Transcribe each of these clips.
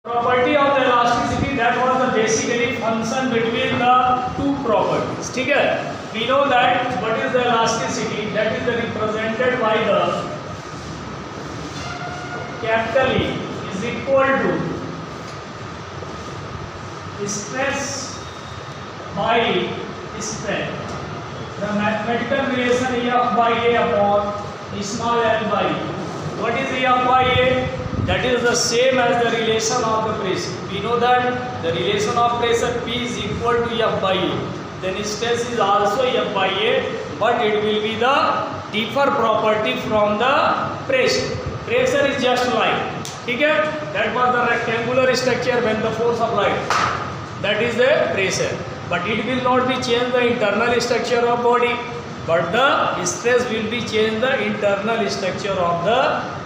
Property of the elasticity, that was the basically function between the two properties. ठीक है, we know that what is the elasticity, that is represented by the capital E is equal to stress by strain. The mathematical relation F by A upon small l by E. What is F by A? That is the same as the relation of the pressure. We know that the relation of pressure P is equal to F by A. Then stress is also F by A, but it will be the different property from the pressure. Pressure is just like, ठीक है? That was the rectangular structure when the force applied. That is the pressure. But it will not be change the internal structure of body. But the stress will be change the internal structure of the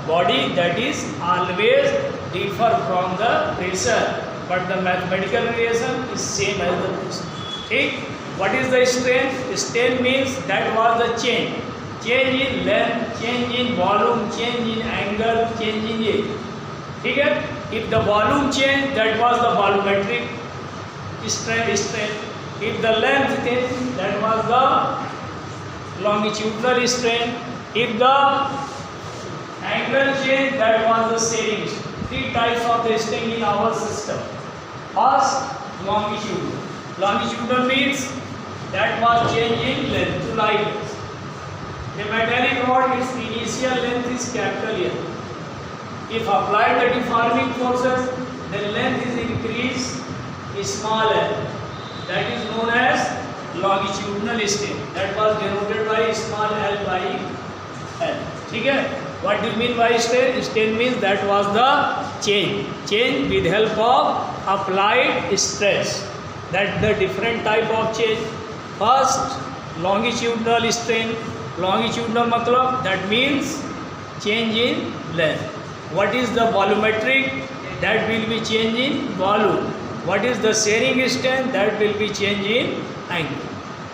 body, that is always differ from the pressure, but the mathematical relation is same as the pressure. ठीक? What is the strain? Strain means that was the change in length, change in volume, change in angle, change in age. ठीक है? If the volume change, that was the volumetric strain. If the length change, that was the longitudinal strain. If the angle change, that was the shearing. Three types of the strain in our system. First, longitudinal. Longitudinal means that was change in length, like this. A metallic rod, its initial length is capital L. If applied the deforming forces, the length is increased small l. That is known as longitudinal strain. That was denoted by small l by l. ठीक है? What do you mean by strain? Strain means that was the change with help of applied stress. That the different type of change. First, longitudinal strain. Longitudinal matlab, that means change in length. What is the volumetric? That will be change in volume. What is the shearing strain? That will be change in angle.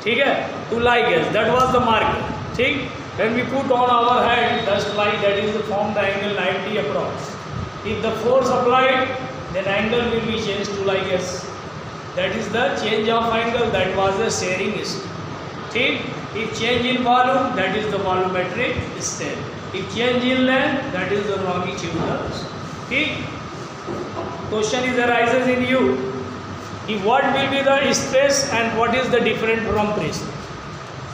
ठीक है? To like as that was the marker. ठीक? When we put on our hand, just like that is the form the angle 90 approx. If the force applied, then angle will be changed to like as. That is the change of angle. That was the shearing strain. ठीक? If change in volume, that is the volumetric strain. If change in length, that is the longitudinal strain. ठीक? Question is arises in you. If what will be the stress and what is the different from pressure?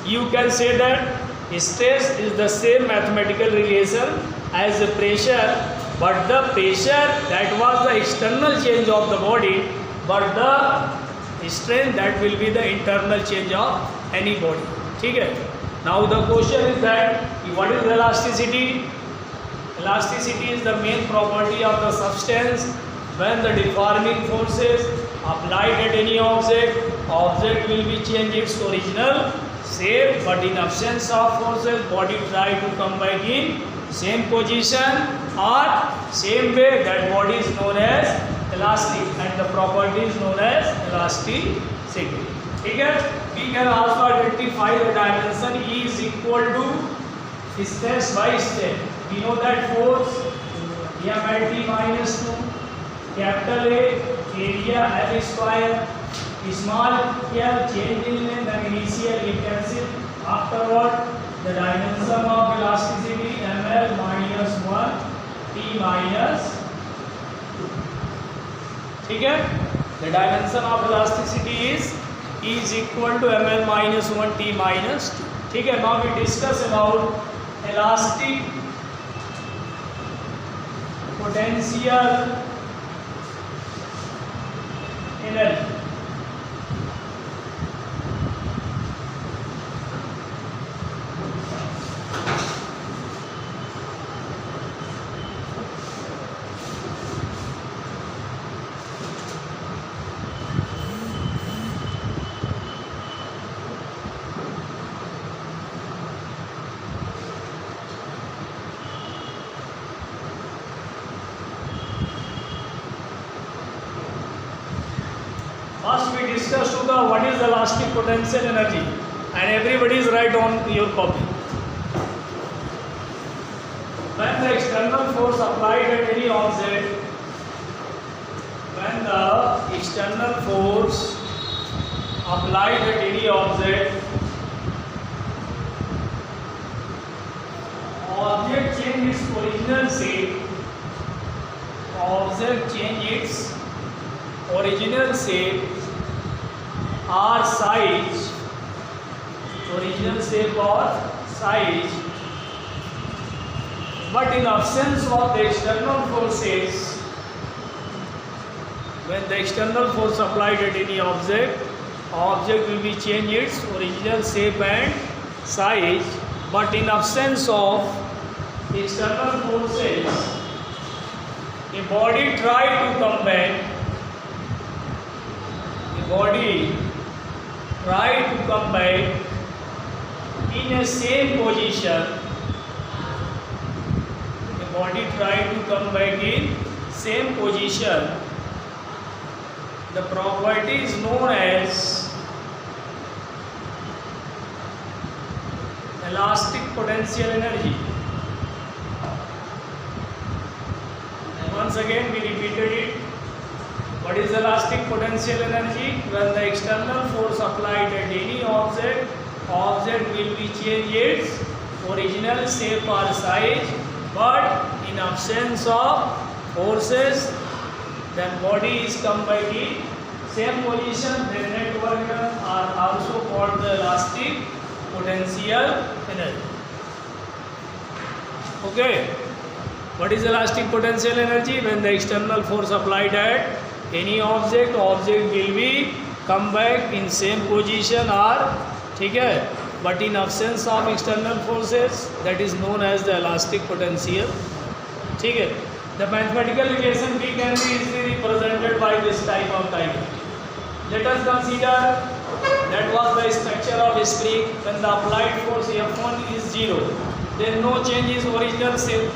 You can say that stress is the same mathematical relation as the pressure, but the pressure, that was the external change of the body, but the strain, that will be the internal change of any body. ठीक है? Now the question is that what is elasticity? Elasticity is the main property of the substance. When the deforming forces applied at any object will be changed its original shape, but in absence of forces, body try to come back in same position or same way. That body is known as elastic, and the property is known as elasticity. ठीक है? We can also identify the dimension E is equal to stress by strain. We know that force M/T minus 2, capital A, area L square, small l, change in length and initial it cancel. Afterward, the dimension of elasticity ml minus 1 t minus 2. ठीक है? The dimension of elasticity is E is equal to ml minus 1 t minus 2. ठीक है? Now we discuss about elastic potential energy. First we discuss to the what is the elastic potential energy, and everybody is write on your copy. When the external force applied at any object external force applied at any object, object change its original shape, object change its original shape or size, original shape or size, but in absence of the external forces, when the external force applied at any object, object will be change its original shape and size, but in absence of external forces, a body try to come back, a body try to come back in a same position, a body try to come back in same position. The property is known as elastic potential energy. And once again we repeated it. What is elastic potential energy? When the external force applied at any object, object will be change its original shape or size, but in absence of forces, then body is come back in same position, the net work are also called the elastic potential energy. Okay, what is elastic potential energy? When the external force applied at any object, object will be come back in same position or, ठीक है, but in absence of external forces, that is known as the elastic potential. ठीक है. The mathematical relation B can be easily represented by this type of diagram. Let us consider that was the structure of a spring. When the applied force F1 is 0, then no change is original shape.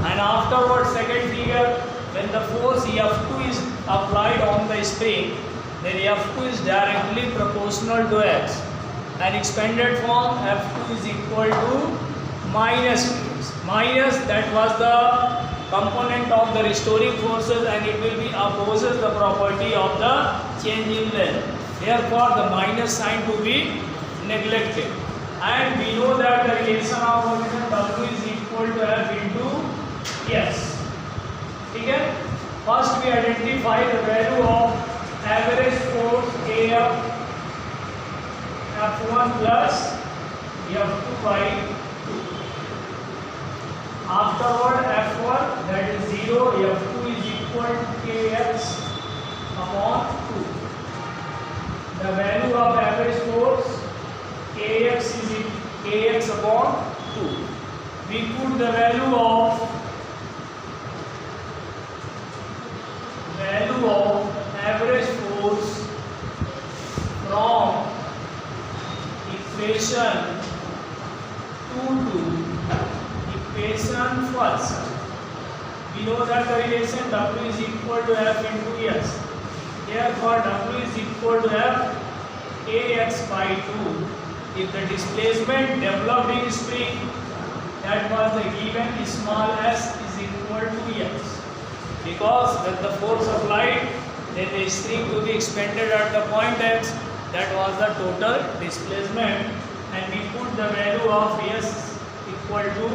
And afterwards, second figure, when the force F2 is applied on the spring, then F2 is directly proportional to X. And expanded form F2 is equal to minus that was the component of the restoring forces, and it will be opposes the property of the change in length. Therefore, the minus sign to be neglected. And we know that the relation of motion W is equal to F into S. Okay? First, we identify the value of average force AF F1 plus F2 by 2. Afterward, F1 that is 0, F2 is equal to Kx upon 2. The value of average force Kx is Kx upon 2. We put the value of average force from equation 2 to equation first. We know that the relation W is equal to F into S. Therefore, W is equal to F Kx by 2. If the displacement developed in spring, that was the given small s is equal to S. Because when the force applied, then the spring to be expanded at the point X, that was the total displacement, and we put the value of S equal to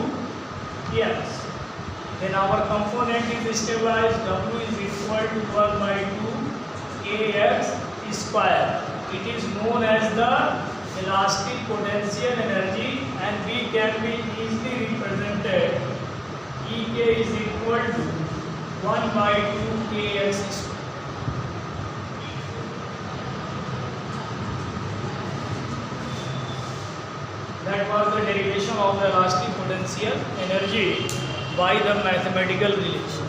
X. Then our component is stabilized, W is equal to 1 by 2 Kx square. It is known as the elastic potential energy, and we can be easily represented. Ek is equal to 1 by 2 Kx square. That was the derivation of the elastic potential energy by the mathematical relation.